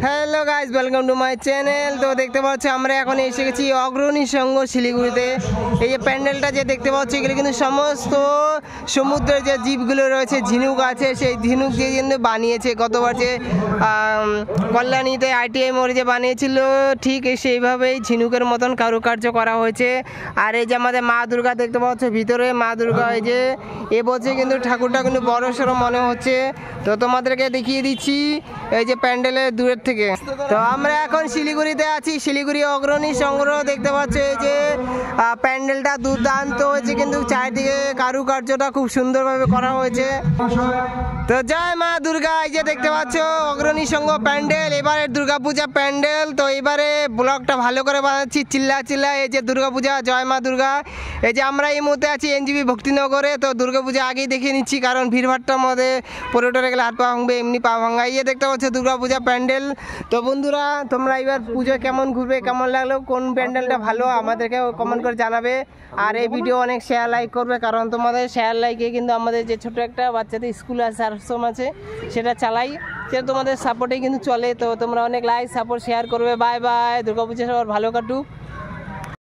Hello guys, welcome to my channel. তো দেখতে পাচ্ছ আমরা এখন এসে গেছি অগ্রণী সংঘ শিলিগুড়িতে। এই যে প্যান্ডেলটা যে দেখতে পাচ্ছ, এগুলো কিন্তু সমস্ত সমুদ্রের যে জীবগুলো রয়েছে, ঝিনুক আছে, সেই ঝিনুক দিয়ে কিন্তু বানিয়েছে। গতবার যে কল্যাণীতে ITI মোড়ে যে বানিয়েছিল, ঠিক সেইভাবেই ঝিনুকের মতন কারুকার্য করা হয়েছে। আর এই যে আমাদের মা দুর্গা দেখতে পাচ্ছ ভিতরে, মা দুর্গা এই যে এবছর কিন্তু ঠাকুরটা কিন্তু বড় সড়ো মনে হচ্ছে। তো তোমাদেরকে দেখিয়ে দিচ্ছি এই যে প্যান্ডেলের দূরের থেকে। তো আমরা এখন শিলিগুড়িতে আছি, শিলিগুড়ি অগ্রণী সংগ্রহ দেখতে পাচ্ছ। এই যে প্যান্ডেলটা দুর্দান্ত হয়েছে, কিন্তু চারিদিকে কারুকার্যটা খুব সুন্দরভাবে করা হয়েছে। তো জয় মা দুর্গা। এই যে দেখতে পাচ্ছ অগ্রণী সংঘ প্যান্ডেল, এবারে দুর্গাপূজা প্যান্ডেল। তো এবারে ব্লগটা ভালো করে বানাচ্ছি, চিল্লা চিল্লা। এই যে দুর্গাপূজা, জয় মা দুর্গা। এই যে আমরা এই মুহূর্তে আছি NGP ভক্তিনগরে। তো দুর্গাপূজা আগেই দেখিয়ে নিচ্ছি, কারণ ভিড়ভাট্টার মধ্যে পর্যটনে গেলে হাত পা ভাঙবে, এমনি পা ভাঙা। ইয়ে দেখতে পাচ্ছ দুর্গাপূজা প্যান্ডেল। তো বন্ধুরা, তোমরা এবার পুজো কেমন ঘুরবে, কেমন লাগলো, কোন প্যান্ডেলটা ভালো আমাদেরকে কমেন্ট করে জানাবে। আর এই ভিডিও অনেক শেয়ার লাইক করবে, কারণ তোমাদের শেয়ার লাইকে কিন্তু আমাদের যে ছোট একটা বাচ্চাদের স্কুল আছে, আশ্রম আছে, সেটা চালাই। সেটা তোমাদের সাপোর্টেই কিন্তু চলে। তো তোমরা অনেক লাইক সাপোর্ট শেয়ার করবে। Bye bye. দুর্গাপূজা সবার ভালো কাটুক।